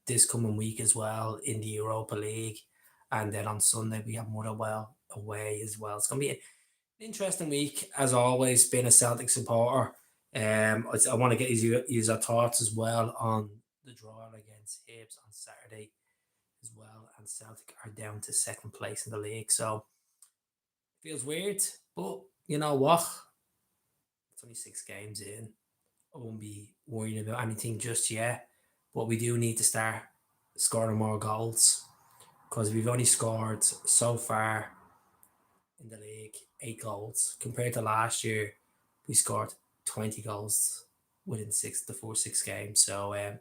this coming week as well in the Europa League. And then on Sunday, we have Motherwell away as well. It's going to be an interesting week, as always, being a Celtic supporter. I want to get your thoughts as well on the draw against Hibs on Saturday as well. And Celtic are down to second place in the league. So feels weird, but you know what? It's only 6 games in. I won't be worrying about anything just yet. But we do need to start scoring more goals because we've only scored so far in the league 8 goals compared to last year. We scored 20 goals within the first 6 games. So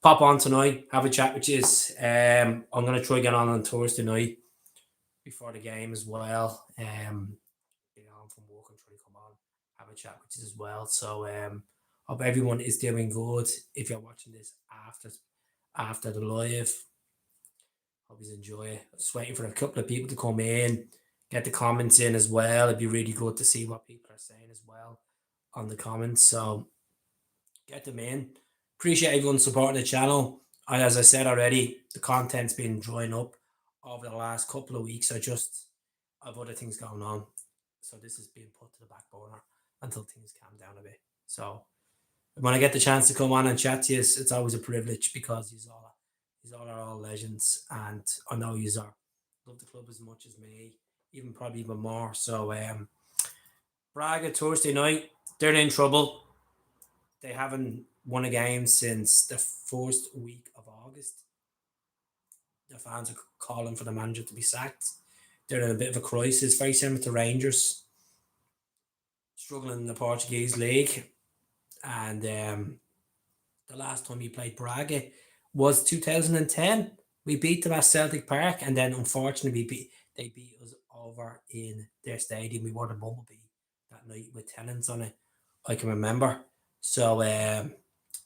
pop on tonight, have a chat with you. I'm gonna try get on Thursday night before the game as well. Get on from work and try to come on, have a chat with you as well. So hope everyone is doing good. If you're watching this after the live, hope you enjoy it. Just waiting for a couple of people to come in, get the comments in as well. It'd be really good to see what people are saying as well on the comments. So get them in. Appreciate everyone supporting the channel. And as I said already, the content's been drying up over the last couple of weeks. I just have other things going on. So this has been put to the back burner until things calm down a bit. So when I get the chance to come on and chat to you, it's always a privilege because he's all are all legends, and I know he's are love the club as much as me, even more. So Braga Thursday night, they're in trouble. They haven't won a game since the first week of August. The fans are calling for the manager to be sacked. They're in a bit of a crisis, very similar to Rangers, struggling in the Portuguese league. And the last time we played Braga was 2010. We beat them at Celtic Park, and then unfortunately they beat us over in their stadium. We wore the bumblebee that night with tenants on it. I can remember. So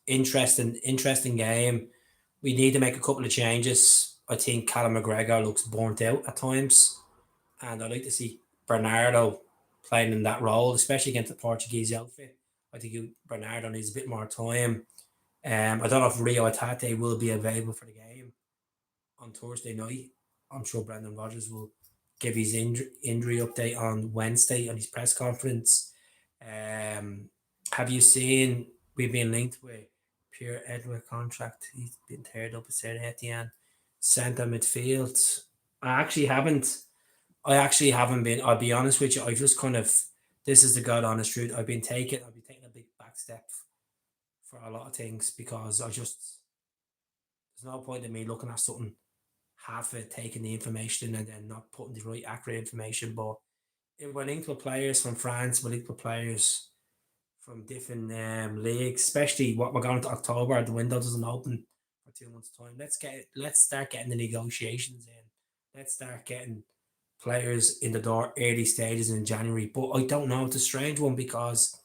interesting game. We need to make a couple of changes. I think Callum McGregor looks burnt out at times, and I'd like to see Bernardo playing in that role, especially against the Portuguese outfit. I think Bernardo needs a bit more time. I don't know if Rio Atate will be available for the game on Thursday night. I'm sure Brendan Rodgers will give his injury update on Wednesday on his press conference. Um, have you seen we've been linked with Pierre Edward contract? He's been teared up at Sarah Etienne, centre midfield. I actually haven't. I actually haven't been. I'll be honest with you. I just kind of. This is the God honest truth. I've been taking a big back step for a lot of things because there's no point in me looking at something half it, taking the information and then not putting the right accurate information. But if we're linked with players from France, we're linked with players from different leagues, especially what we're going to October. The window doesn't open for 2 months' time. Let's start getting the negotiations in. Let's start getting players in the door early stages in January. But I don't know. It's a strange one because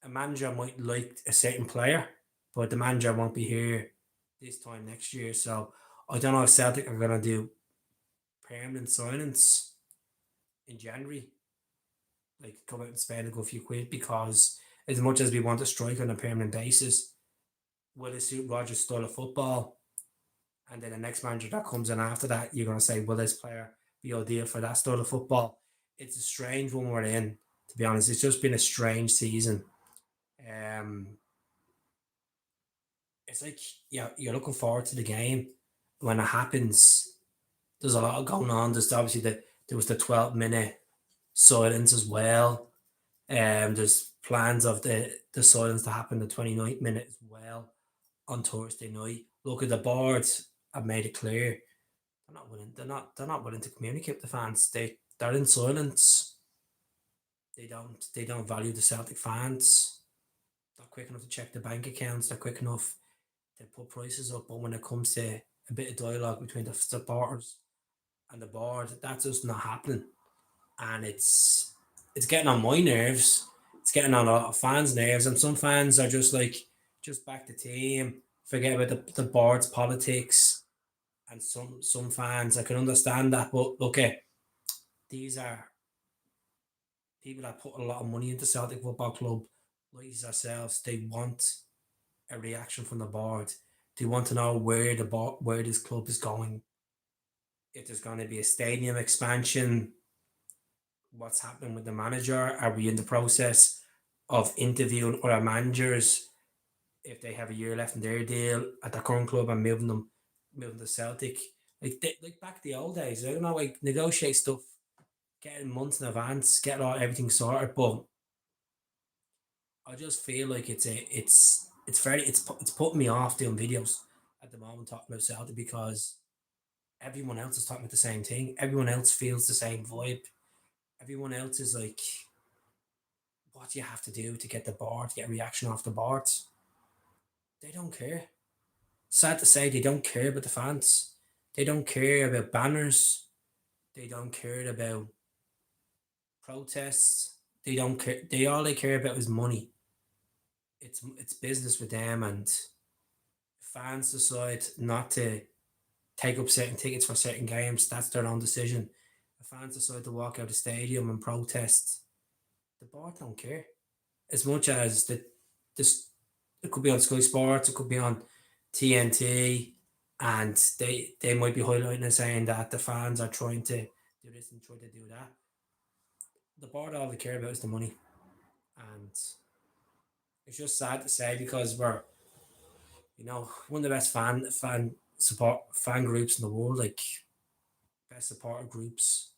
a manager might like a certain player, but the manager won't be here this time next year. So I don't know if Celtic are gonna do permanent signings in January, like come out and spend a good few quid because as much as we want to strike on a permanent basis, will it suit Rogers' style of football? And then the next manager that comes in after that, you're gonna say, will this player be ideal for that style of football? It's a strange one we're in, to be honest. It's just been a strange season. Um, it's like you're looking forward to the game. When it happens, there's a lot going on. There's obviously there was the 12-minute silence as well. There's plans of the silence to happen the 29th minute as well on Thursday night. Look at the boards. I've made it clear they're not willing. They're not willing to communicate with the fans. They're in silence. They don't value the Celtic fans. They're quick enough to check the bank accounts. They're quick enough to put prices up. But when it comes to a bit of dialogue between the supporters and the board, that's just not happening. And it's getting on my nerves. It's getting on a lot of fans' nerves. And some fans are just like, just back the team, forget about the board's politics. And some fans, I can understand that. But look, these are people that put a lot of money into Celtic Football Club, like ourselves. They want a reaction from the board. They want to know where this club is going. If there's going to be a stadium expansion, what's happening with the manager? Are we in the process of interviewing other managers if they have a year left in their deal at their current club and moving to Celtic? Like back the old days, I don't know, like negotiate stuff, getting months in advance, get all everything sorted. But I just feel like it's putting me off doing videos at the moment talking about Celtic because everyone else is talking about the same thing. Everyone else feels the same vibe. Everyone else is like, what do you have to do to get the board, to get a reaction off the boards? They don't care. Sad to say, they don't care about the fans. They don't care about banners. They don't care about protests. They don't care. They care about is money. It's business with them, and fans decide not to take up certain tickets for certain games. That's their own decision. If fans decide to walk out the stadium and protest, the board don't care as much as this. It could be on Sky Sports. It could be on TNT, and they might be highlighting and saying that the fans are trying to do this and try to do that. The board all they care about is the money, and it's just sad to say because we're one of the best fan groups in the world, like best supporter groups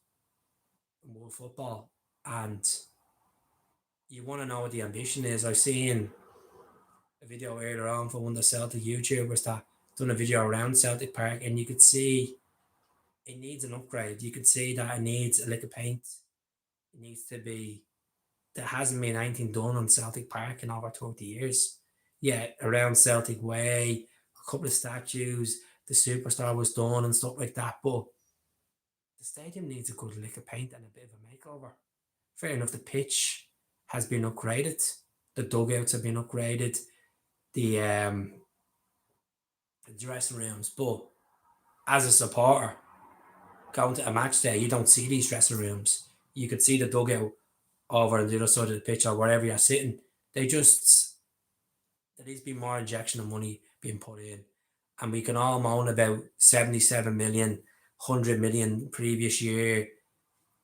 in world football, and you want to know what the ambition is. I've seen a video earlier on from one of the Celtic YouTubers that done a video around Celtic Park, and you could see it needs an upgrade. You could see that it needs a lick of paint. It needs to be. There hasn't been anything done on Celtic Park in over 20 years. Yeah, around Celtic Way, a couple of statues, the superstar was done and stuff like that. But the stadium needs a good lick of paint and a bit of a makeover. Fair enough, the pitch has been upgraded. The dugouts have been upgraded. The dressing rooms. But as a supporter, going to a match day, you don't see these dressing rooms. You could see the dugout over on the other side of the pitch or wherever you're sitting. They just there needs to be more injection of money being put in. And we can all moan about 77 million, 100 million previous year.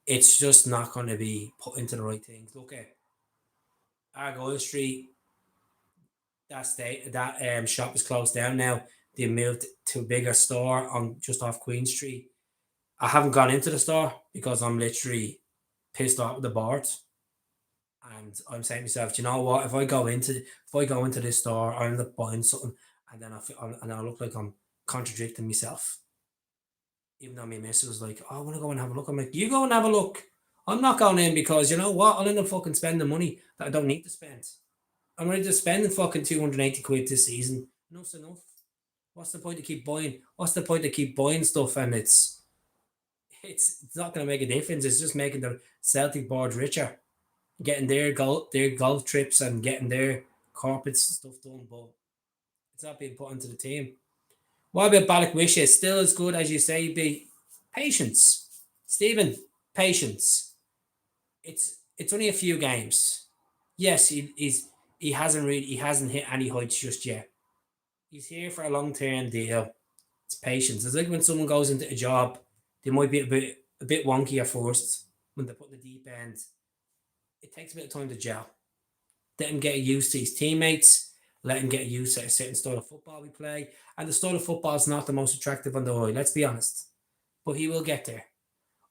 It's just not going to be put into the right things. Look at Argyle Street, that shop is closed down now. They moved to a bigger store on just off Queen Street. I haven't gone into the store because I'm literally pissed off with the board. And I'm saying to myself, do you know what? If I go into this store, I end up buying something, and then I look like I'm contradicting myself. Even though my missus was like, "Oh, I want to go and have a look." I'm like, "You go and have a look. I'm not going in because you know what? I'll end up fucking spending money that I don't need to spend. I'm ready to spend fucking 280 quid this season. Enough's enough. What's the point to keep buying? What's the point to keep buying stuff and it's not going to make a difference. It's just making the Celtic board richer, getting their golf trips and getting their corporate stuff done, but it's not being put into the team. What about Balak Wishes? Still as good as you say, be patience. Stephen, patience. It's only a few games. Yes, he hasn't hit any heights just yet. He's here for a long term deal. It's patience. It's like when someone goes into a job, they might be a bit wonky at first when they put the deep end. It takes a bit of time to gel. Let him get used to his teammates. Let him get used to a certain style of football we play. And the style of football is not the most attractive on the eye, let's be honest. But he will get there.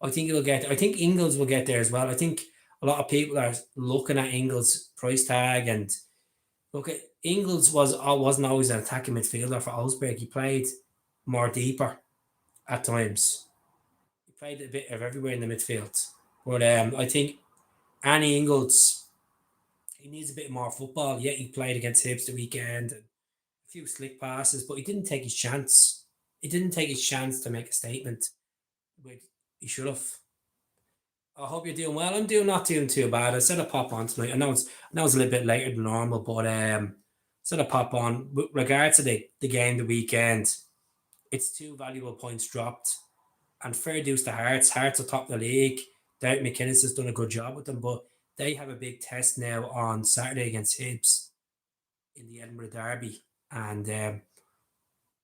I think he will get there. I think Ingles will get there as well. I think a lot of people are looking at Ingles' price tag and look at Ingles wasn't always an attacking midfielder for Olsberg. He played more deeper at times. He played a bit of everywhere in the midfield. But I think Annie Ingles, he needs a bit more football. Yeah, he played against Hibs the weekend and a few slick passes, but he didn't take his chance. He didn't take his chance to make a statement. But he should have. I hope you're doing well. I'm doing not doing too bad. I said I pop on tonight. I know it's a little bit later than normal, but said I pop on. With regards to the game the weekend, it's two valuable points dropped. And fair dues to Hearts. Hearts are top of the league. Derek McInnes has done a good job with them, but they have a big test now on Saturday against Hibs in the Edinburgh Derby. And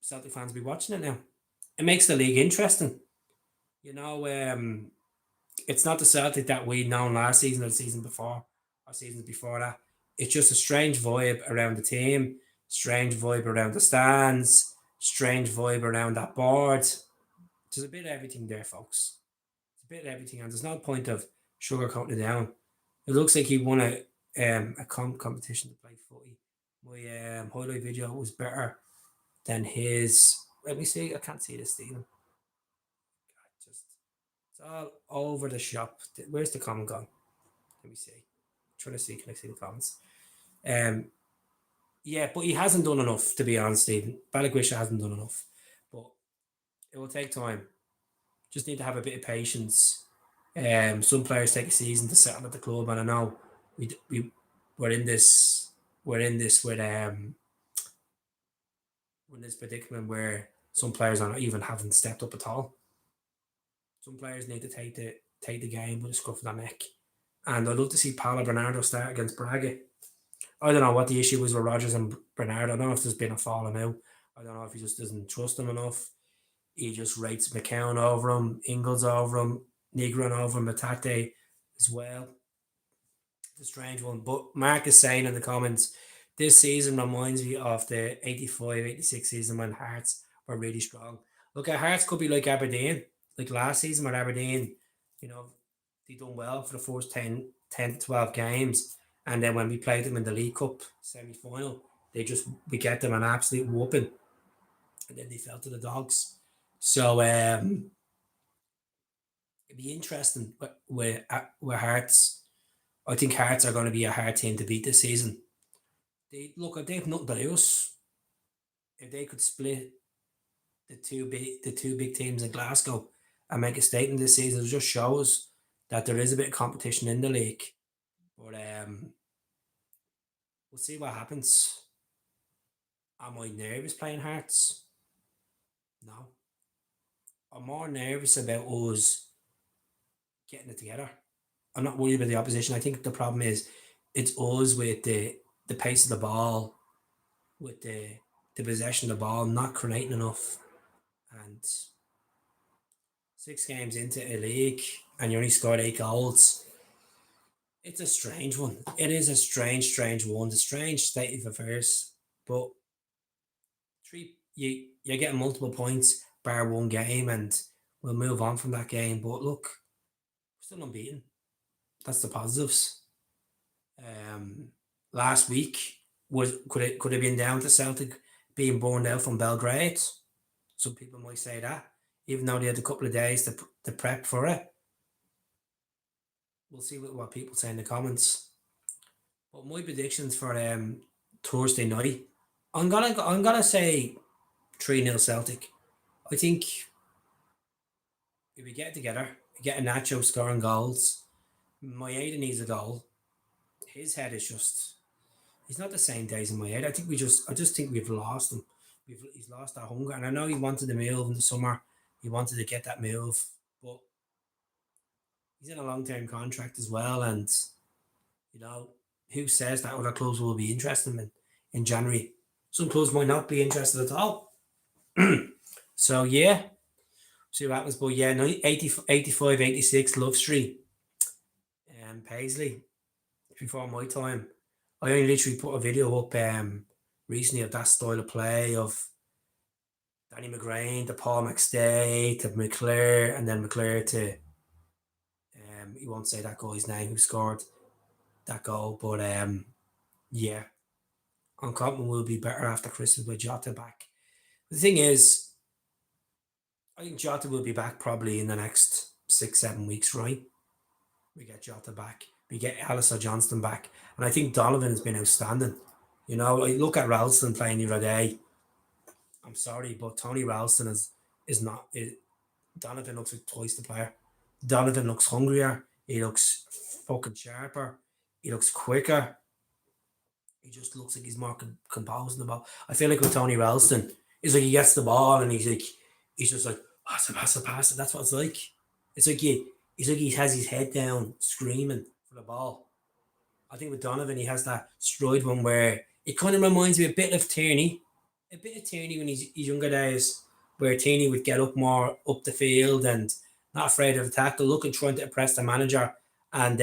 Celtic fans will be watching it now. It makes the league interesting. You know, it's not the Celtic that we known last season or the season before or seasons before that. It's just a strange vibe around the team, strange vibe around the stands, strange vibe around that board. There's a bit of everything there, folks. It's a bit of everything, and there's no point of sugarcoating it down. It looks like he won a competition to play footy. My highlight video was better than his. Let me see. I can't see this, Stephen. Just it's all over the shop. Where's the comment gone? Let me see. Trying to see. Can I see the comments? Um, yeah, but he hasn't done enough, to be honest, Stephen. Balagwisha hasn't done enough, but it will take time. Just need to have a bit of patience. Some players take a season to settle at the club, and I know we we're in this we're in this predicament where some players are not even haven't stepped up at all. Some players need to take the game with a scruff of their neck, and I'd love to see Paulo Bernardo start against Braga. I don't know what the issue was with Rogers and Bernardo. I don't know if there's been a falling out. I don't know if he just doesn't trust him enough. He just rates McCown over him, Ingles over him, Negron over him, Matate as well. It's a strange one. But Mark is saying in the comments, this season reminds me of the 85-86 season when Hearts were really strong. Look, at Hearts could be like Aberdeen, like last season where Aberdeen, you know, they done well for the first 10 to 12 games. And then when we played them in the League Cup semi-final, we get them an absolute whooping. And then they fell to the Dogs. So it'd be interesting with Hearts. I think Hearts are going to be a hard team to beat this season. They've nothing to lose. If they could split the two big teams in Glasgow and make a statement this season, it just shows that there is a bit of competition in the league. But we'll see what happens. Am I nervous playing Hearts? No. I'm more nervous about us getting it together. I'm not worried about the opposition. I think the problem is it's us with the pace of the ball, with the possession of the ball, not creating enough. And 6 games into a league and you only scored 8 goals. It's a strange one. It is a strange one. The strange state of affairs. But you're getting multiple points, bar one game, and we'll move on from that game. But look, we're still unbeaten. That's the positives. Last week could it have been down to Celtic being burned out from Belgrade? Some people might say that, even though they had a couple of days to prep for it. We'll see what people say in the comments. But my predictions for Thursday night, I'm gonna say 3-0 Celtic. I think if we get together, we get a Nacho scoring goals. Maeda needs a goal. His head is just he's not the same days in my head. I just think we've lost him. He's lost that hunger. And I know he wanted to move in the summer. He wanted to get that move. But he's in a long term contract as well. And who says that other clubs will be interested in January? Some clubs might not be interested at all. So yeah. See what happens. But yeah, 85, 86 Love Street. Paisley. Before my time. I only literally put a video up recently of that style of play of Danny McGrain to Paul McStay to McClare and then McClare to you won't say that guy's name who scored that goal, but yeah, Uncomfortable will be better after Christmas with Jota back. The thing is, I think Jota will be back probably in the next 6-7 weeks, right? We get Jota back. We get Alistair Johnston back. And I think Donovan has been outstanding. Look at Ralston playing the other day. I'm sorry, but Tony Ralston is not. Donovan looks like twice the player. Donovan looks hungrier. He looks fucking sharper. He looks quicker. He just looks like he's more composed in the ball. I feel like with Tony Ralston, it's like he gets the ball and he's just like, pass it. That's what it's like. It's like he has his head down, screaming for the ball. I think with Donovan, he has that stride one where it kind of reminds me a bit of Tierney a bit of Tierney when his younger days, where Tierney would get up more up the field and not afraid of a tackle, looking trying to impress the manager. And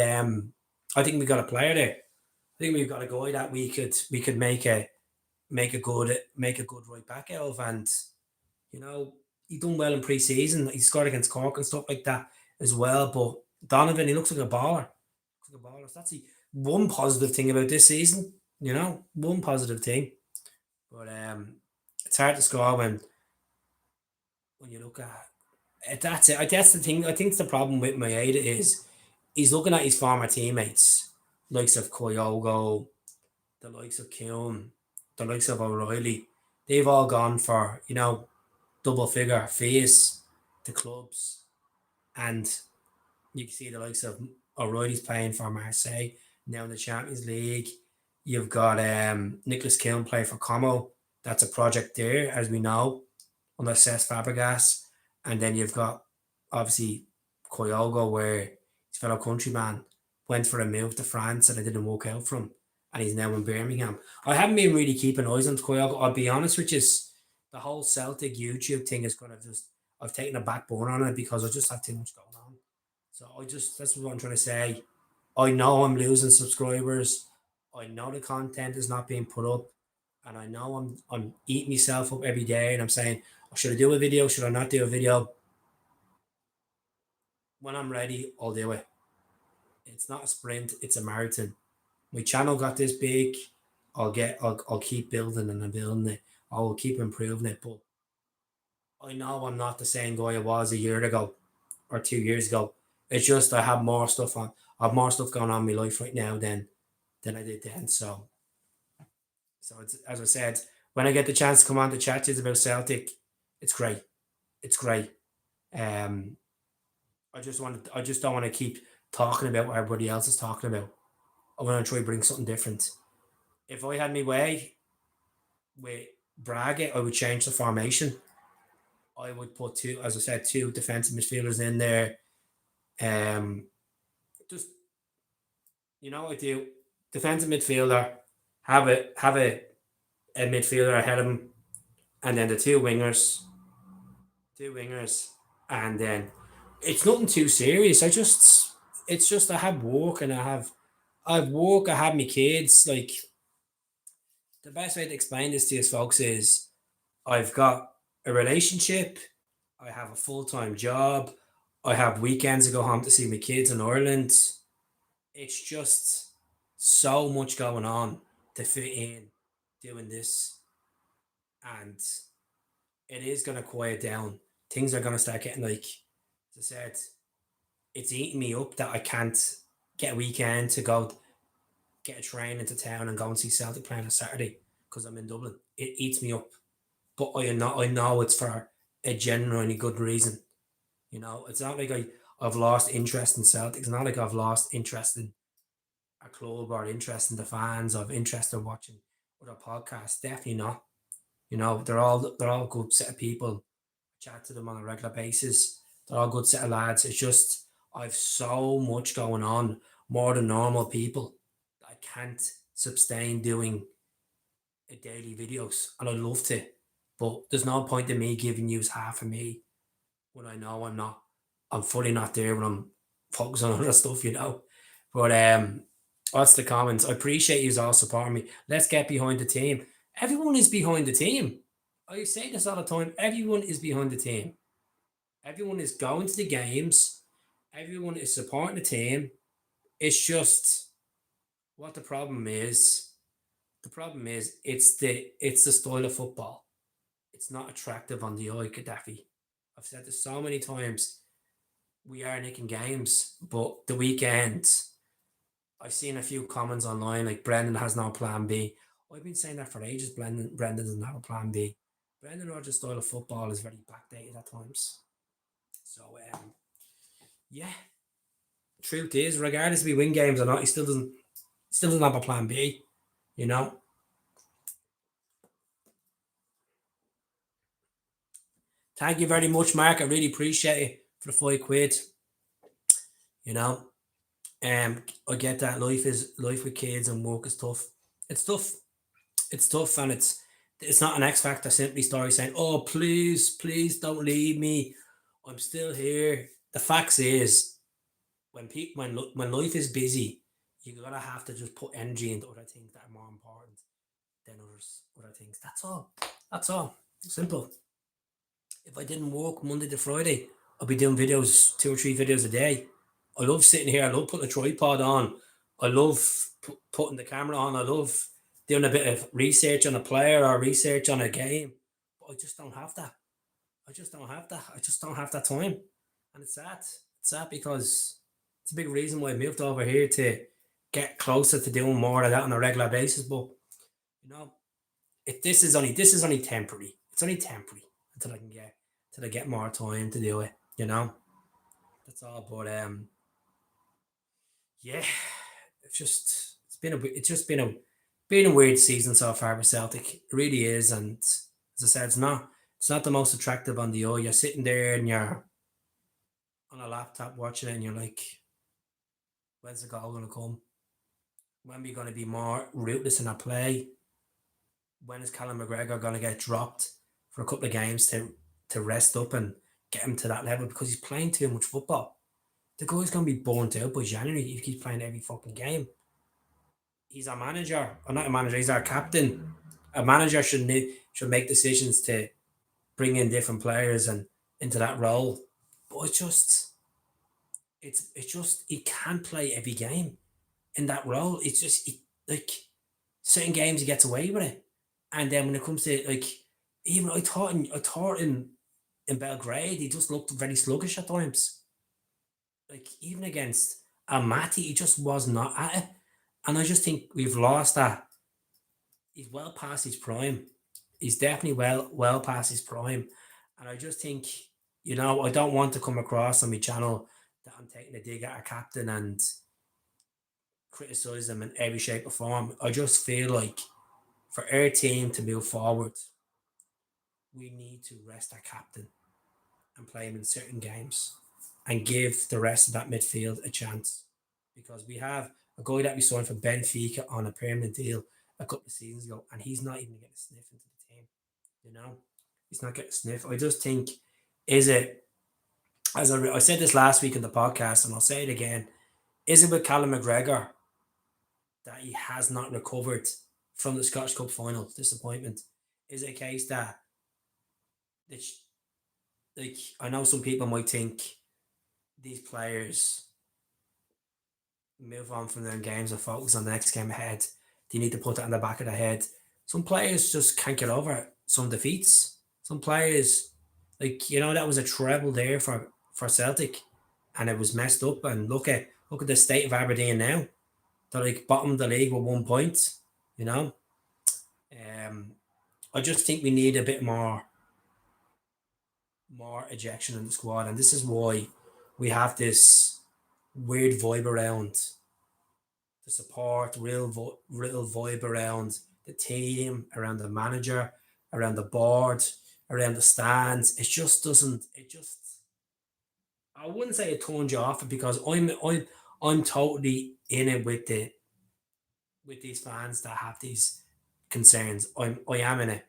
I think we got a player there. I think we've got a guy that we could make a good right back out of. And you know, he done well in pre-season. He scored against Cork and stuff like that as well. But Donovan, he looks like a baller. Looks like a baller. That's the one positive thing about this season. One positive thing. But it's hard to score when you look at it. That's it. That's the thing. I think the problem with Maeda is he's looking at his former teammates, likes of Koyogo, the likes of Keown, the likes of O'Reilly. They've all gone for double figure fees to clubs, and you can see the likes of O'Reilly's playing for Marseille now in the Champions League. You've got Nicholas Keown playing for Como. That's a project there, as we know, under Cesc Fabregas. And then you've got obviously Koyogo, where his fellow countryman went for a move to France and it didn't work out for him, and he's now in Birmingham. I haven't been really keeping eyes on Koyogo. I'll be honest with you, the whole Celtic YouTube thing is kind of just I've taken a back burner on it because I just have too much going on. So that's what I'm trying to say. I know I'm losing subscribers. I know the content is not being put up, and I know I'm eating myself up every day. And I'm saying, oh, should I do a video? Should I not do a video? When I'm ready, I'll do it. It's not a sprint; it's a marathon. My channel got this big. I'll keep building and building it. I will keep improving it. But I know I'm not the same guy I was a year ago or 2 years ago. It's just I have more stuff on. I have more stuff going on in my life right now than I did then. So it's as I said, when I get the chance to come on to chat to you about Celtic, it's great. It's great. Um, I just don't want to keep talking about what everybody else is talking about. I want to try to bring something different. If I had my way with Braga, I would change the formation. I would put two, as I said, two defensive midfielders in there. Um, just I do defensive midfielder, have a midfielder ahead of him, and then the two wingers, and then it's nothing too serious. It's just I have work and I have work. I have my kids. Like the best way to explain this to you folks is I've got a relationship. I have a full time job. I have weekends to go home to see my kids in Ireland. It's just so much going on to fit in doing this, and it is going to quiet down. Things are going to start getting like, as I said, it's eating me up that I can't get a weekend to go get a train into town and go and see Celtic playing on Saturday because I'm in Dublin. It eats me up, but I know it's for a genuinely good reason. It's not like I've lost interest in Celtic. It's not like I've lost interest in a club or interest in the fans or interest in watching other podcasts. Definitely not. They're all good set of people. Chat to them on a regular basis. They're all good set of lads. It's just I've so much going on, more than normal people. I can't sustain doing a daily videos, and I'd love to, but there's no point in me giving you half of me when I know I'm not. I'm fully not there when I'm focusing on other stuff. But what's the comments? I appreciate you all supporting me. Let's get behind the team. Everyone is behind the team. I say this all the time. Everyone is behind the team. Everyone is going to the games. Everyone is supporting the team. It's just what the problem is. The problem is it's the style of football. It's not attractive on the eye, Gaddafi. I've said this so many times. We are nicking games, but the weekend, I've seen a few comments online like Brendan has no plan B. I've been saying that for ages. Brendan doesn't have a plan B. Brendan Rodgers' style of football is very backdated at times. So yeah, truth is, regardless if we win games or not, he still doesn't have a plan B. You know. Thank you very much, Mark. I really appreciate it for the £5. You know. I get that life with kids and work is tough. It's tough. It's tough, and It's not an X Factor simply story saying, "Oh, please, please don't leave me. I'm still here." The facts is, when life is busy, you gotta have to just put energy into other things that are more important than other things. That's all. That's all. Simple. If I didn't work Monday to Friday, I'd be doing videos, 2 or 3 videos a day. I love sitting here. I love putting a tripod on. I love putting the camera on. I love doing a bit of research on a player or research on a game. But I just don't have that. I just don't have that. I just don't have that time. And it's sad. It's sad because it's a big reason why I moved over here to get closer to doing more of that on a regular basis. But you know, this is only temporary. It's only temporary until I get more time to do it. You know, that's all. But yeah, it's just been a weird season so far for Celtic. It really is, and as I said, it's not the most attractive on the eye. You're sitting there and you're on a laptop watching it, and you're like, when's the goal gonna come? When are we gonna be more ruthless in our play? When is Callum McGregor gonna get dropped for a couple of games to rest up and get him to that level because he's playing too much football? The guy's gonna be burnt out by January if he keeps playing every fucking game. He's our manager, or not a manager. He's our captain. A manager should make decisions to bring in different players and into that role. But it's just he can't play every game in that role. It's just like certain games he gets away with it, and then when it comes to like even I thought in Belgrade he just looked very sluggish at times. Like even against Amati, he just was not at it, and I just think we've lost that. He's well past his prime. He's definitely well past his prime, and I just think I don't want to come across on my channel that I'm taking a dig at our captain and criticize him in every shape or form. I just feel like for our team to move forward, we need to rest our captain and play him in certain games and give the rest of that midfield a chance. Because we have a guy that we signed for Benfica on a permanent deal a couple of seasons ago, and he's not even getting a sniff into the team. You know, he's not getting a sniff. I just think, is it, I said this last week in the podcast, and I'll say it again, is it with Callum McGregor that he has not recovered from the Scottish Cup final disappointment? Is it a case that, it's, like, I know some people might think these players move on from their games and focus on the next game ahead. They need to put that in the back of their head. Some players just can't get over some defeats. Some players, like that was a treble there for Celtic, and it was messed up. And look at the state of Aberdeen now. They're like bottom of the league with 1 point. You know, um, I just think we need a bit more ejection in the squad, and this is why we have this weird vibe around the support, real vibe around the team, around the manager, around the board, around the stands. It just doesn't. It just. I wouldn't say it turns you off because I'm totally in it with these fans that have these concerns. I am in it,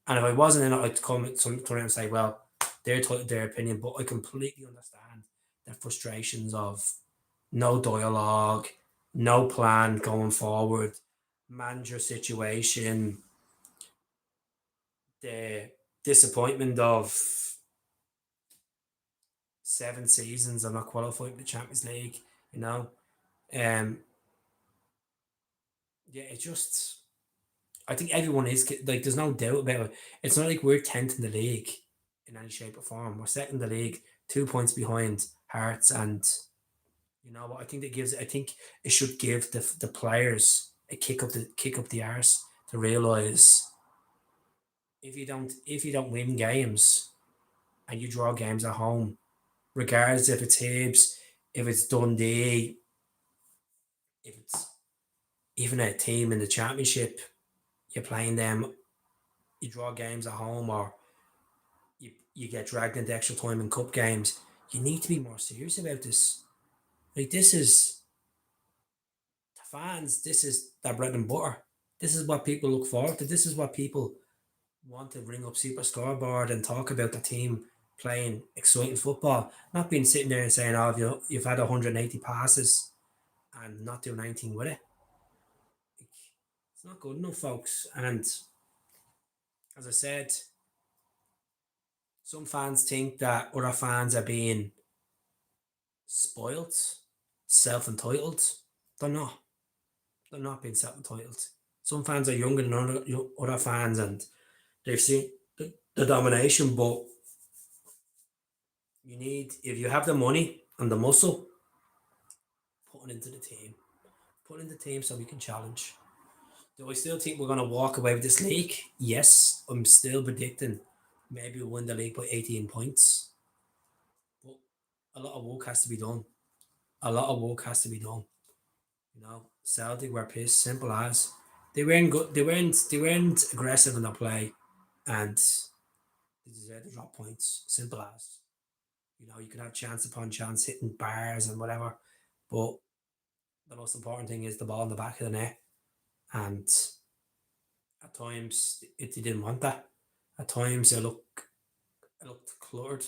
and if I wasn't in it, I'd come to and say, well, their opinion. But I completely understand the frustrations of no dialogue, no plan going forward, manager situation, the disappointment of 7 seasons of not qualifying for the Champions League, you know. Um, yeah, it just, I think everyone is like, there's no doubt about it. It's not like we're 10th in the league in any shape or form. We're second in the league, 2 points behind Hearts, and you know what? I think it should give the players a kick up the arse to realise if you don't win games and you draw games at home, regardless if it's Hibs, if it's Dundee, if it's even a team in the championship, you're playing them, you draw games at home, or you get dragged into extra time in cup games. You need to be more serious about this. Like, this is the fans. This is their bread and butter. This is what people look forward to. This is what people want to ring up Super Scoreboard and talk about the team playing exciting football, not being sitting there and saying, "Oh, you've had 180 passes and not doing anything with it." Like, it's not good enough, folks. And as I said, some fans think that other fans are being spoilt, self entitled. They're not. They're not being self entitled. Some fans are younger than other fans, and they've seen the domination. But you need, if you have the money and the muscle, put it into the team. Put it in the team so we can challenge. Do I still think we're going to walk away with this league? Yes, I'm still predicting maybe we'll win the league by 18 points. But a lot of work has to be done. A lot of work has to be done. Celtic were pissed, simple as. They weren't good. They weren't aggressive in their play, and they deserved to drop points. Simple as. You can have chance upon chance hitting bars and whatever, but the most important thing is the ball in the back of the net. And at times, they didn't want that. At times, it looked cluttered,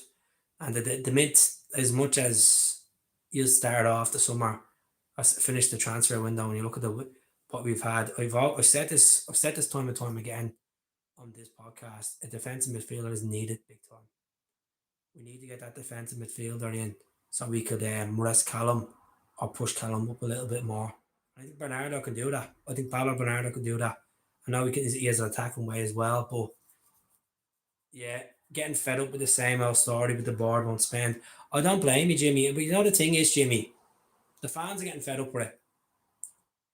and the mid, as much as you start off the summer, finish the transfer window, and you look at what we've had. I've said this. I've said this time and time again on this podcast. A defensive midfielder is needed big time. We need to get that defensive midfielder in so we could rest Callum or push Callum up a little bit more. I think Bernardo can do that. I think Paulo Bernardo can do that. I know he has an attacking way as well, but yeah, getting fed up with the same old story with the board won't spend. I don't blame you, Jimmy. But the thing is, Jimmy, the fans are getting fed up with it.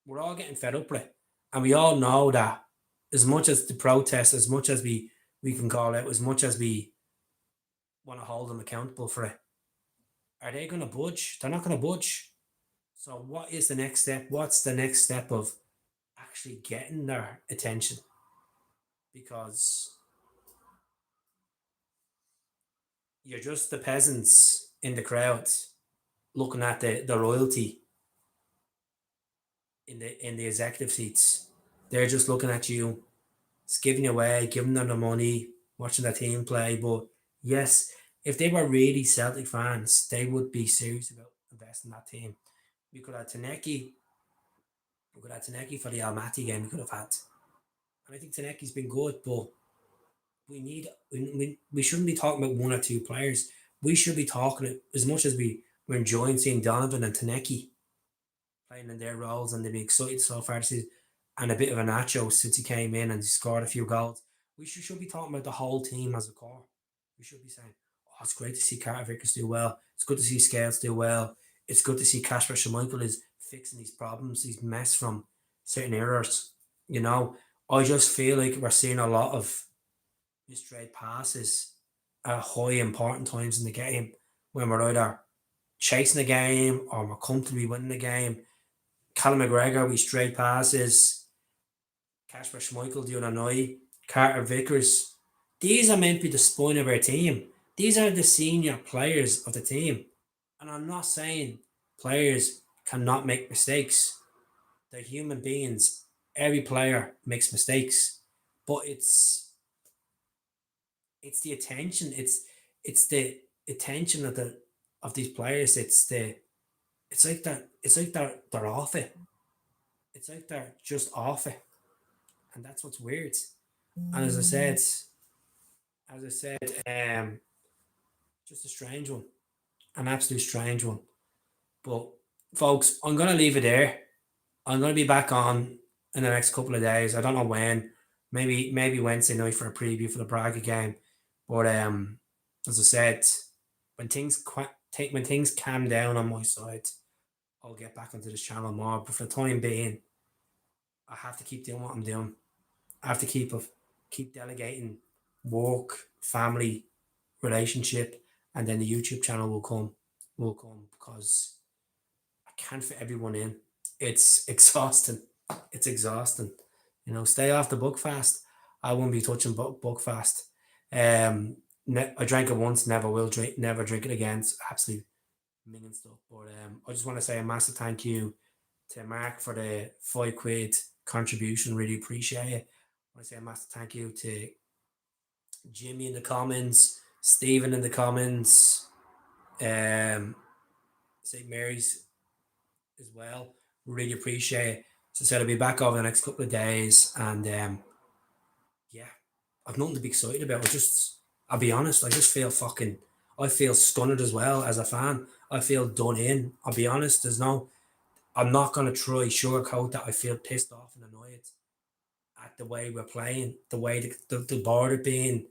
We're all getting fed up with it. And we all know that as much as the protest, as much as we can call it, as much as we want to hold them accountable for it, are they going to budge? They're not going to budge. So, what is the next step? What's the next step of actually getting their attention? Because you're just the peasants in the crowd looking at the royalty in the executive seats. They're just looking at you, it's giving you away, giving them the money, watching the team play. But yes, if they were really Celtic fans, they would be serious about investing in that team. We could have Taneki. We could have Taneki for the Almaty game. We could have had, and I think Taneki's been good, but we shouldn't be talking about one or two players. We should be talking as much as we're enjoying seeing Donovan and Taneki playing in their roles, and they've been excited so far this season. And a bit of a nacho since he came in and he scored a few goals. We should be talking about the whole team as a core. We should be saying, "Oh, it's great to see Carter Vickers do well. It's good to see Scales do well. It's good to see Kasper Schmeichel is fixing these problems, these mess from certain errors." You know, I just feel like we're seeing a lot of misstraight passes at high important times in the game when we're either chasing the game or we're comfortably winning the game. Callum McGregor with straight passes, Kasper Schmeichel doing an eye, Carter Vickers. These are meant to be the spine of our team. These are the senior players of the team. And I'm not saying players cannot make mistakes. They're human beings. Every player makes mistakes. But it's the attention. It's the attention of these players. It's like they're off it. It's like they're just off it. And that's what's weird. And as I said, just a strange one, an absolute strange one. But folks, I'm gonna leave it there. I'm gonna be back on in the next couple of days. I don't know when. Maybe Wednesday night for a preview for the Braga game. But as I said, when things calm down on my side, I'll get back onto this channel more. But for the time being, I have to keep doing what I'm doing. I have to keep delegating work, family, relationship, and then the YouTube channel will come because I can't fit everyone in. It's exhausting. It's exhausting. Stay off the book fast. I won't be touching book fast. Um, I drank it once, never will drink, never drink it again. It's absolute minging stuff. But I just want to say a massive thank you to Mark for the £5 contribution. Really appreciate it. I want to say a massive thank you to Jimmy in the comments, Stephen in the comments, um, St. Mary's as well. Really appreciate it. So I said I'll be back over the next couple of days, and yeah, I've nothing to be excited about. I'll be honest, I feel stunned as well as a fan. I feel done in. I'll be honest. I'm not gonna try sugarcoat that. I feel pissed off and annoyed at the way we're playing, the way the board are being,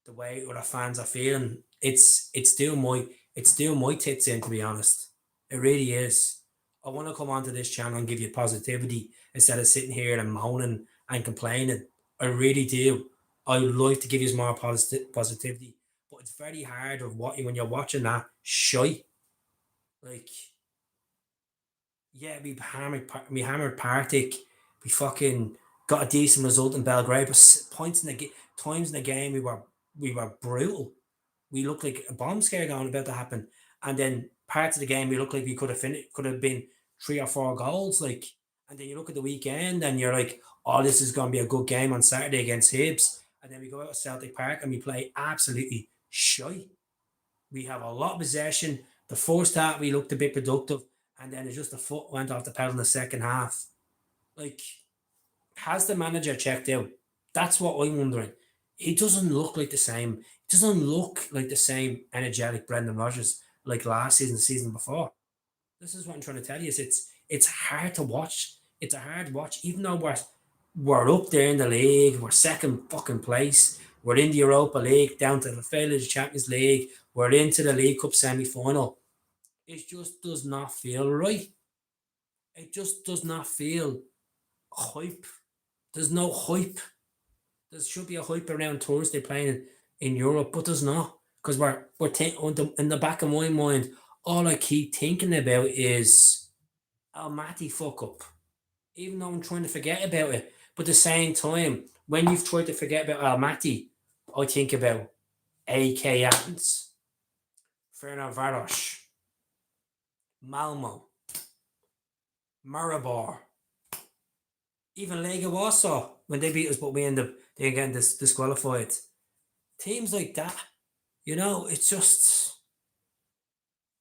the way other fans are feeling. It's still my tits in, to be honest. It really is. I want to come onto this channel and give you positivity instead of sitting here and moaning and complaining. I really do. I would like to give you more positivity, but it's very hard of what when you're watching that shite. Like, yeah, we hammered Partick. We fucking got a decent result in Belgrade, but times in the game we were brutal. We looked like a bomb scare going about to happen, and then parts of the game we looked like we could have been 3 or 4 goals. Like, and then you look at the weekend and you're like, oh, this is going to be a good game on Saturday against Hibs, and then we go out to Celtic Park and we play absolutely shy. We have a lot of possession. The first half we looked a bit productive, and then it's just the foot went off the pedal in the second half. Like, has the manager checked out? That's what I'm wondering. He doesn't look like the same. He doesn't look like the same energetic Brendan Rodgers like last season, the season before. This is what I'm trying to tell you. It's hard to watch. It's a hard watch, even though we're up there in the league. We're second fucking place. We're in the Europa League, down to the failed Champions League. We're into the League Cup semi final. It just does not feel right. It just does not feel hype. There's no hype. There should be a hype around Thursday playing in Europe, but there's not, because in the back of my mind, all I keep thinking about is Almaty fuck up. Even though I'm trying to forget about it, but at the same time, when you've tried to forget about Almaty, I think about AK Athens, Ferencváros, Malmo, Maribor, even Lega Warsaw when they beat us, but we end up they getting disqualified. Teams like that, it's just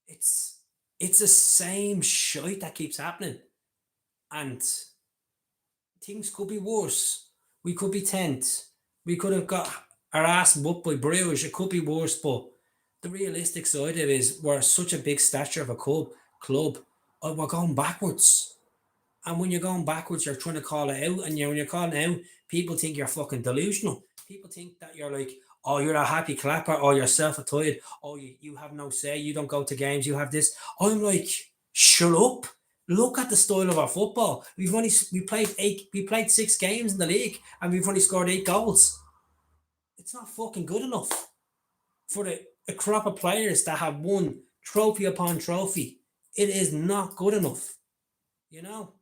it's it's the same shite that keeps happening, and things could be worse. We could be 10th. We could have got our ass whooped by Bruges. It could be worse, but the realistic side of it is we're such a big stature of a club, we're going backwards. And when you're going backwards, you're trying to call it out. And when you're calling it out, people think you're fucking delusional. People think that you're like, oh, you're a happy clapper, or you're self-atied, oh, you have no say, you don't go to games, you have this. I'm like, shut up. Look at the style of our football. We played 6 games in the league and we've only scored 8 goals. It's not fucking good enough for a crop of players that have won trophy upon trophy. It is not good enough. You know?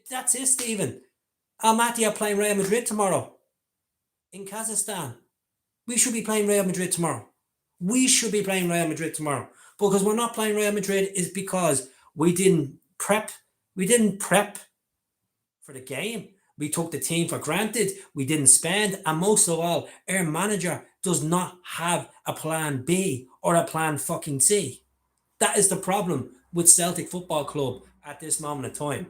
That's it, Stephen. Almaty are playing Real Madrid tomorrow in Kazakhstan. We should be playing Real Madrid tomorrow. We should be playing Real Madrid tomorrow. Because we're not playing Real Madrid is because we didn't prep. We didn't prep for the game. We took the team for granted. We didn't spend. And most of all, our manager does not have a plan B or a plan fucking C. That is the problem with Celtic Football Club at this moment in time.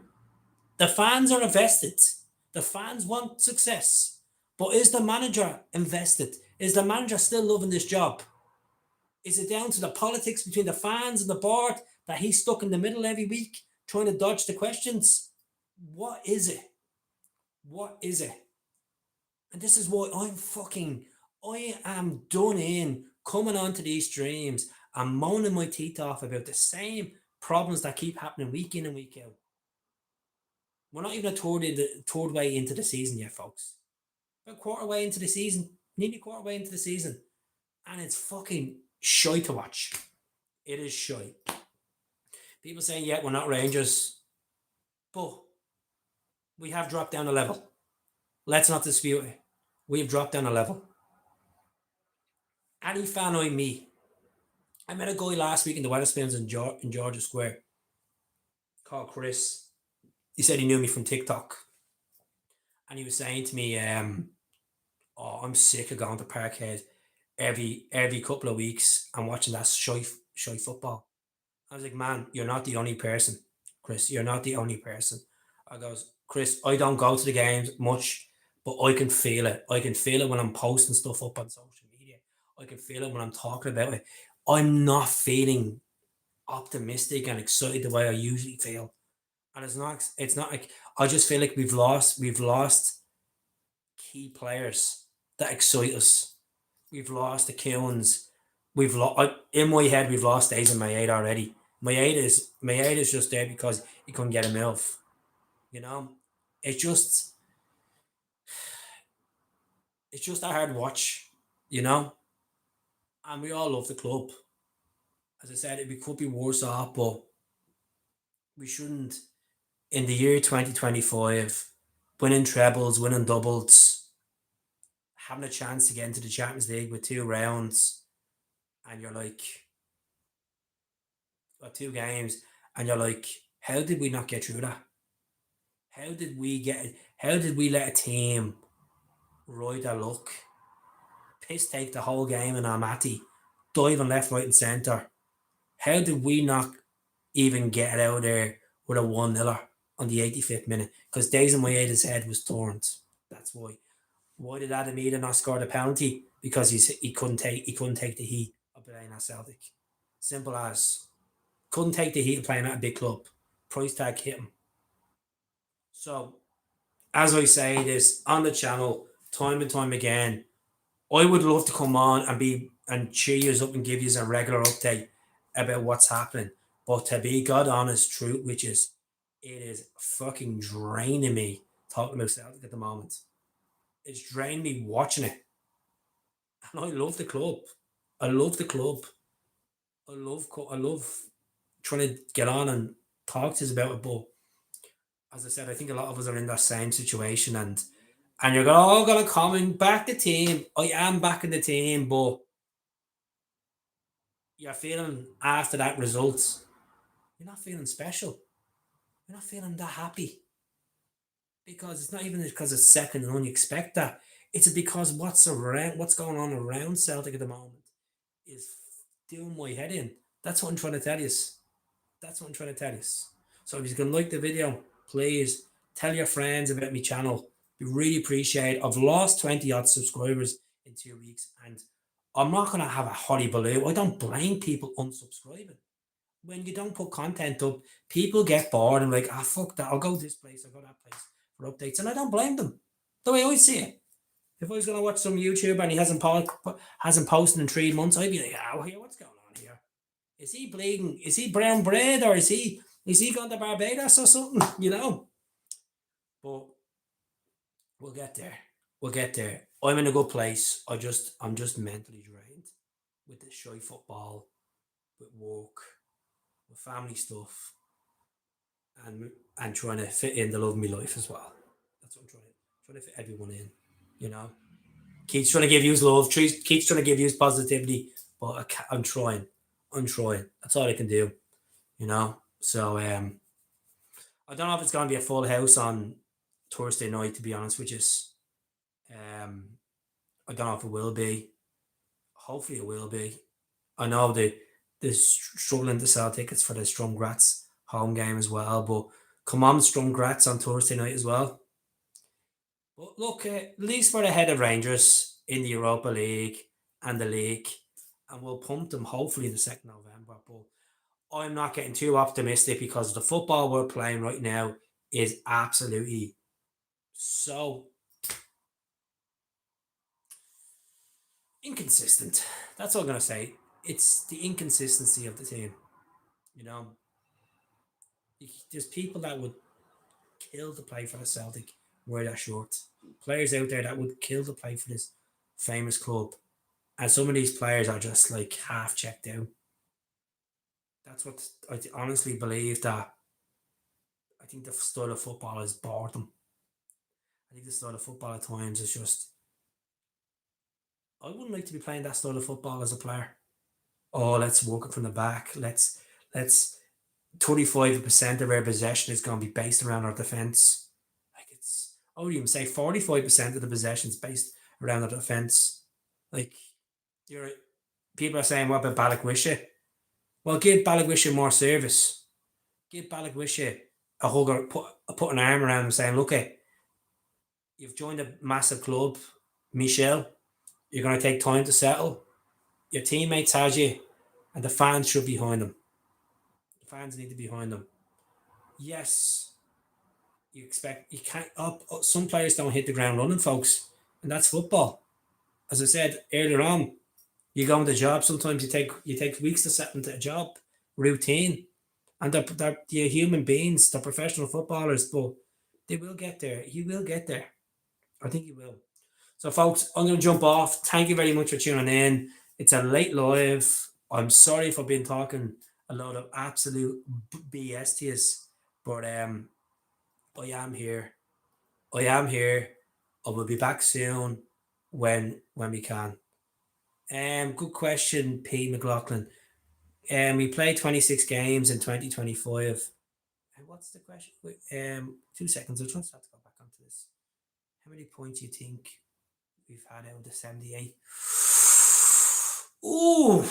The fans are invested. The fans want success. But is the manager invested? Is the manager still loving this job? Is it down to the politics between the fans and the board that he's stuck in the middle every week trying to dodge the questions? What is it? What is it? And this is why I am done in coming onto these streams and moaning my teeth off about the same problems that keep happening week in and week out. We're not even a third way into the season yet, folks. About quarter way into the season, nearly quarter way into the season, and it's fucking shy to watch. It is shy. People saying, yeah, we're not Rangers, but we have dropped down a level. Let's not dispute it. We have dropped down a level. Any fan like me, I met a guy last week in the Wetherspoons in Georgia Square called Chris. He said he knew me from TikTok. And he was saying to me, Oh, I'm sick of going to Parkhead every couple of weeks and watching that shy football. I was like, man, you're not the only person, Chris. You're not the only person. I goes, Chris, I don't go to the games much, but I can feel it. I can feel it when I'm posting stuff up on social media. I can feel it when I'm talking about it. I'm not feeling optimistic and excited the way I usually feel. And it's not like I just feel like we've lost key players that excite us. We've lost the Kilns. We've lost in my head. We've lost days in my eight already. My eight is just there because he couldn't get a milf. You know, it's just it's just a hard watch. You know, and we all love the club. As I said, we could be worse off, but we shouldn't. In the year 2025, winning trebles, winning doubles, having a chance to get into the Champions League with two rounds, and you're like, or two games, and you're like, how did we not get through that? How did we get? How did we let a team ride their luck, piss take the whole game in Armati, diving left, right, and centre? How did we not even get out there with a 1-0 on the 85th minute? Because Days in Moyeda's head was turned. That's why. Why did Adam Eden not score the penalty? Because he couldn't take the heat of playing at Celtic. Simple as couldn't take the heat of playing at a big club. Price tag hit him. So as I say this on the channel time and time again, I would love to come on and be and cheer you up and give you a regular update about what's happening. But to be God honest truth, which is it is fucking draining me talking about Celtic at the moment. It's draining me watching it. And I love the club. I love the club. I love trying to get on and talk to us about it. But as I said, I think a lot of us are in that same situation, and you're all gonna come and back the team. I am backing the team, but you're feeling after that result, you're not feeling special. You're not feeling that happy because it's not even because it's second and you expect that. It's because what's going on around Celtic at the moment is doing my head in. That's what I'm trying to tell you. That's what I'm trying to tell you. So if you can like the video, please tell your friends about my channel. We really appreciate it. I've lost 20 odd subscribers in 2 weeks, and I'm not gonna have a hottie baloo. I don't blame people unsubscribing. When you don't put content up, people get bored and like, ah, fuck that. I'll go this place, I'll go that place for updates. And I don't blame them. The way I see it. If I was gonna watch some YouTuber and he hasn't posted in 3 months, I'd be like, oh, here, what's going on here? Is he bleeding? Is he brown bread, or is he gone to Barbados or something? But we'll get there. We'll get there. I'm in a good place. I'm just mentally drained with the shy football, with work, with family stuff, and trying to fit in the love of my life as well. That's what I'm trying to fit everyone in. You know, keeps trying to give you love. Keeps trying to give you positivity, but I'm trying. I'm trying. That's all I can do. So I don't know if it's going to be a full house on Thursday night. To be honest with you, um, I don't know if it will be. Hopefully, it will be. I know they're struggling to sell tickets for the Strum Graz home game as well. But come on, Strum Graz on Thursday night as well. But look, at least we're ahead of Rangers in the Europa League and the league, and we'll pump them hopefully the 2nd November. But I'm not getting too optimistic because the football we're playing right now is absolutely so inconsistent. That's all I'm gonna say. It's the inconsistency of the team. You know, there's people that would kill to play for the Celtic, wear that shirt. Players out there that would kill to play for this famous club, and some of these players are just like half checked out. That's what I honestly believe that. I think the style of football is boredom. I think the style of football at times is just. I wouldn't like to be playing that style of football as a player. Oh, let's work it from the back. Let's 35% of our possession is going to be based around our defense. Like I would even say 45% of the possession is based around the defence. Like, you're people are saying, what about Balakwisha? Well, give Balakwisha more service. Give Balakwisha a hug or put an arm around him saying, look, you've joined a massive club, Michelle. You're going to take time to settle. Your teammates has you, and the fans should be behind them. The fans need to be behind them. Yes, you can't. Some players don't hit the ground running, folks, and that's football. As I said earlier on, you go on the job. Sometimes you take weeks to settle into a job routine, and they're human beings. They're professional footballers, but they will get there. He will get there. I think he will. So, folks, I'm going to jump off. Thank you very much for tuning in. It's a late live. I'm sorry for being talking a lot of absolute BS to you, but I am here. I am here. I will be back soon when we can. Good question, Pete McLaughlin. We played 26 games in 2025. And what's the question? Wait, 2 seconds. I'll just have to go back onto this. How many points do you think we've had out of the 78? Ooh,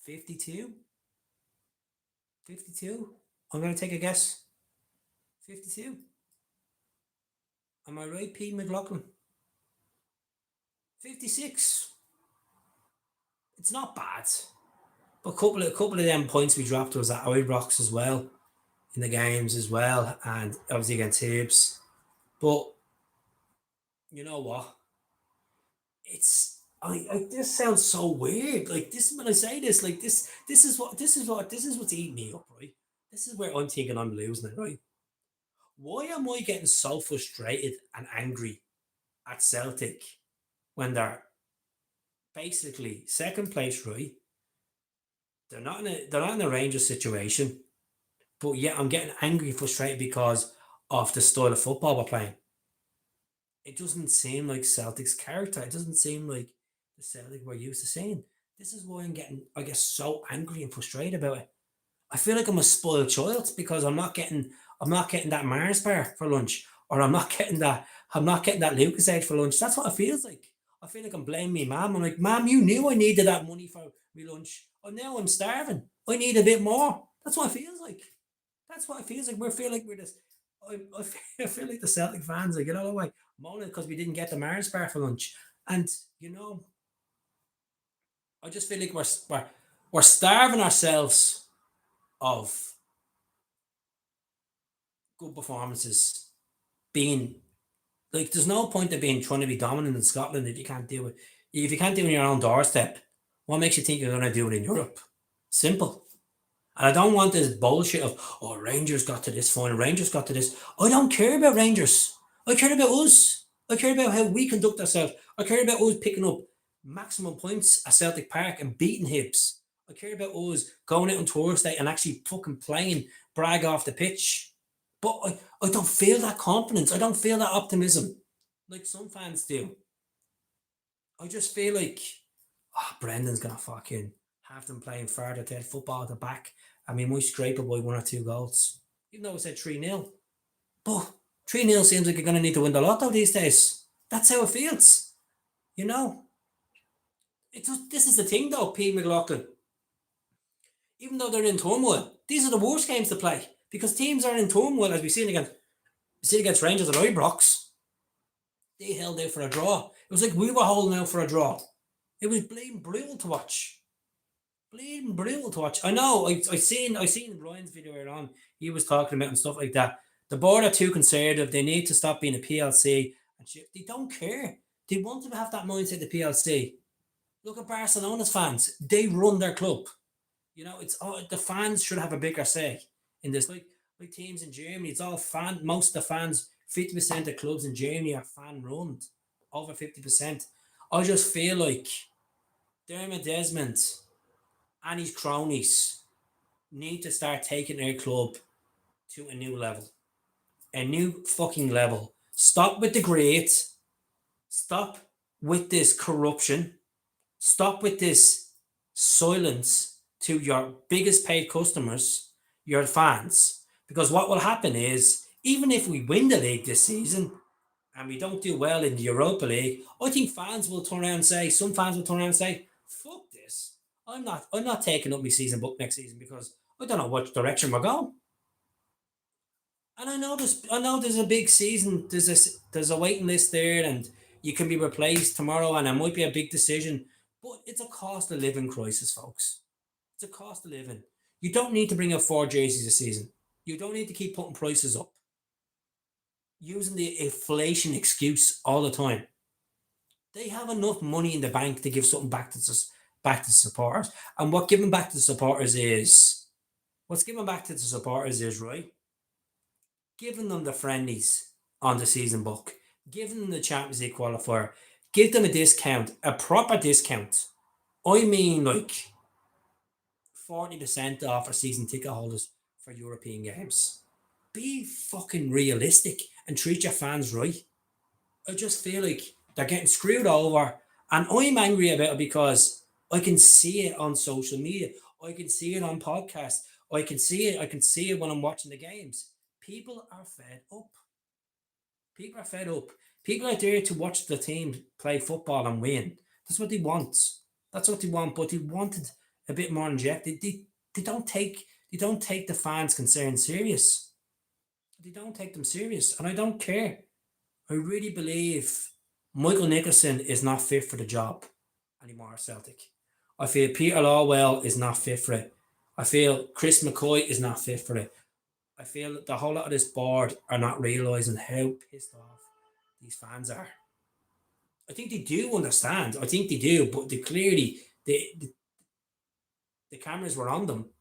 52? 52? I'm going to take a guess. 52? Am I right, Pete McLaughlin? 56. It's not bad. But a couple of them points we dropped was at Ibrox as well, in the games as well, and obviously against Hibs. But you know what? This sounds so weird. Like, this, when I say this, like, this is what's eating me up, right? This is where I'm thinking I'm losing it, right? Why am I getting so frustrated and angry at Celtic when they're basically second place, right? They're not in a Rangers situation, but yet I'm getting angry and frustrated because of the style of football we're playing. It doesn't seem like Celtic's character. It doesn't seem like the Celtic we're used to seeing. This is why I get so angry and frustrated about it. I feel like I'm a spoiled child because I'm not getting that Mars bar for lunch, or I'm not getting that Lucas Aid for lunch. That's what it feels like. I feel like I'm blaming me mum. I'm like, Mum, you knew I needed that money for me lunch. Oh, now I'm starving. I need a bit more. That's what it feels like. That's what it feels like. We feel like we're this. I feel like the Celtic fans, like, like moaning because we didn't get the Mars bar for lunch, and you know, I just feel like we're starving ourselves of good performances. Being like, there's no point of being trying to be dominant in Scotland if you can't do it. If you can't do it in your own doorstep, what makes you think you're going to do it in Europe? Simple. And I don't want this bullshit of, oh, Rangers got to this final, Rangers got to this. I don't care about Rangers. I care about us. I care about how we conduct ourselves. I care about us picking up maximum points at Celtic Park and beating Hibs. I care about us going out on Thursday and actually fucking playing Braga off the pitch. But I don't feel that confidence. I don't feel that optimism like some fans do. I just feel like, Brendan's gonna fucking have them playing further to football at the back. I mean, we scrape it by 1 or 2 goals. Even though it said 3-0. But 3-0 seems like you're gonna need to win the lotto these days. That's how it feels. You know? This is the thing though, Pete McLaughlin. Even though they're in turmoil, these are the worst games to play. Because teams are in turmoil, as we've seen against Rangers at Ibrox. They held out for a draw. It was like we were holding out for a draw. It was bleeding brutal to watch. Bleeding brutal to watch. I know. I seen Brian's video earlier on. He was talking about and stuff like that. The board are too conservative. They need to stop being a PLC and shit. They don't care. They want to have that mindset. The PLC. Look at Barcelona's fans. They run their club. It's all the fans should have a bigger say in this. Like teams in Germany, it's all fan. Most of the fans, 50% of clubs in Germany are fan run, over 50%. I just feel like Dermot Desmond and his cronies need to start taking their club to a new level, a new fucking level. Stop with the great. Stop with this corruption. Stop with this silence to your biggest paid customers, your fans. Because what will happen is Even if we win the league this season and we don't do well in the Europa League, I think fans will turn around and say, some fans will turn around and say, fuck this. I'm not taking up my season book next season because I don't know what direction we're going. And I know there's a big season. There's a waiting list there, and you can be replaced tomorrow, and it might be a big decision. But it's a cost of living crisis, folks. It's a cost of living. You don't need to bring out four jerseys a season. You don't need to keep putting prices up, using the inflation excuse all the time. They have enough money in the bank to give something back to the supporters. And what's giving back to the supporters is right, giving them the friendlies on the season book, giving them the Champions League qualifier, give them a discount, a proper discount. I mean, like 40% off for season ticket holders for European games. Be fucking realistic and treat your fans right. I just feel like they're getting screwed over, and I'm angry about it because I can see it on social media. I can see it on podcasts. I can see it. I can see it when I'm watching the games. People are fed up. People are fed up. People are there to watch the team play football and win. That's what they want. That's what they want. But they wanted a bit more injected. They don't take the fans' concerns serious. They don't take them serious, and I don't care. I really believe Michael Nicholson is not fit for the job anymore at Celtic. I feel Peter Lawwell is not fit for it. I feel Chris McCoy is not fit for it. I feel that the whole lot of this board are not realising how pissed off these fans are. I think they do understand. I think they do, but they clearly the cameras were on them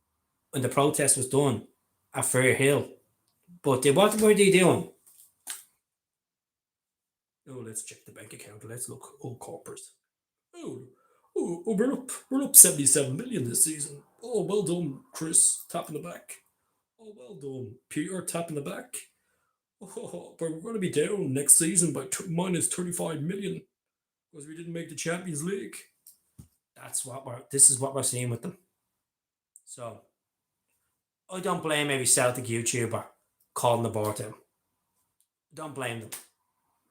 when the protest was done at Fair Hill. But what were they doing? Oh, let's check the bank account. Let's look. Oh, corpers. Oh, we're up 77 million this season. Oh, well done, Chris. Tap in the back. Oh, well done, Peter. Tap in the back. Oh, but we're going to be down next season by minus 35 million because we didn't make the Champions League. This is what we're seeing with them. So I don't blame every Celtic YouTuber calling the board down. Don't blame them.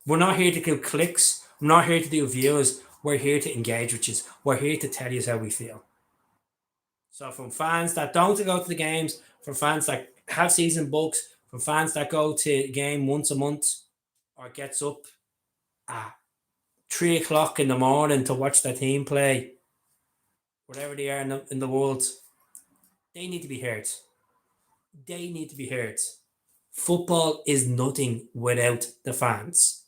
We're not here to do clicks. We're not here to do views. We're here to engage with you. We're here to tell you how we feel. So from fans that don't go to the games, from fans that have season books, from fans that go to a game once a month or gets up at 3 o'clock in the morning to watch their team play, wherever they are in the world, they need to be heard. They need to be heard. Football is nothing without the fans.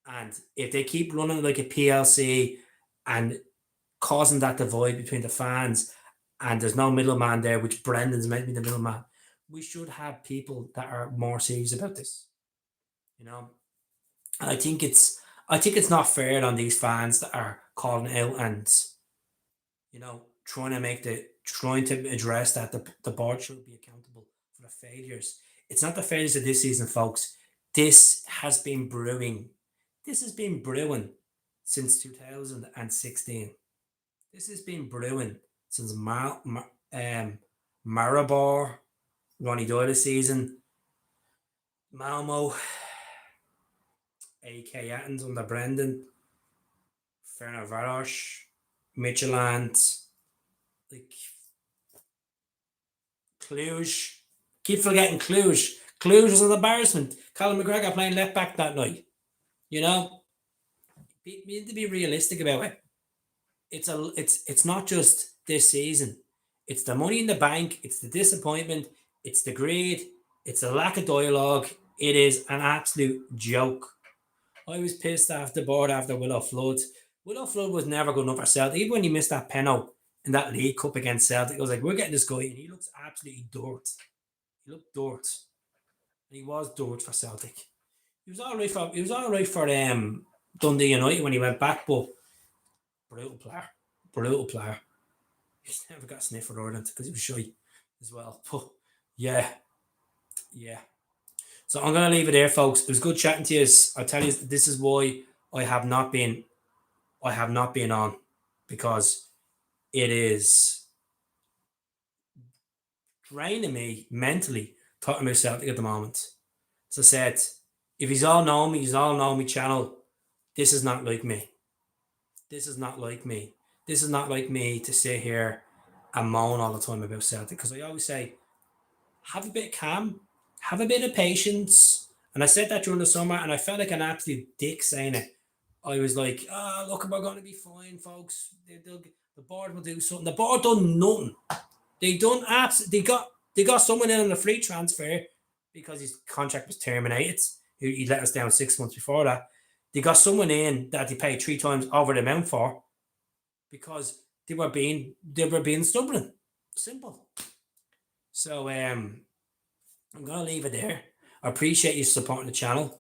And if they keep running like a PLC and causing that divide between the fans and there's no middleman there, which Brendan's meant to be the middleman, we should have people that are more serious about this. You know, and I think it's not fair on these fans that are calling out and trying to address that the board should be accountable for the failures. It's not the failures of this season, folks. This has been brewing. This has been brewing since 2016. This has been brewing since Maribor, Ronnie Doyle season, Malmo, AK Athens under Brendan, Ferencváros, Midtjylland, like Cluj. Keep forgetting Cluj. Cluj was an embarrassment. Colin McGregor playing left back that night. You know, we need to be realistic about it. It's not just this season. It's the money in the bank. It's the disappointment. It's the greed. It's the lack of dialogue. It is an absolute joke. I was pissed off the board after Willow Flood. Willow Flood was never good enough for Celtic. Even when he missed that penalty in that League Cup against Celtic, I was like, we're getting this guy, and he looks absolutely dirt. He looked dirt, and he was dirt for Celtic. He was all right for Dundee United when he went back, but brutal player, brutal player. He's never got a sniff for Ireland because he was shy as well. But yeah, yeah. So I'm gonna leave it there, folks. It was good chatting to you. I tell you, this is why I have not been I have not been on because it is draining me mentally talking about Celtic at the moment. As I said, if he's all know me, he's all know me channel. This is not like me. This is not like me. This is not like me to sit here and moan all the time about Celtic. Because I always say, have a bit of calm, have a bit of patience. And I said that during the summer, and I felt like an absolute dick saying it. I was like, look, we're going to be fine, folks. The board will do something. The board done nothing. They done they got someone in on a free transfer because his contract was terminated. He let us down 6 months before that. They got someone in that they paid 3 times over the amount for because they were being stubborn. Simple. So I'm gonna leave it there. I appreciate you supporting the channel.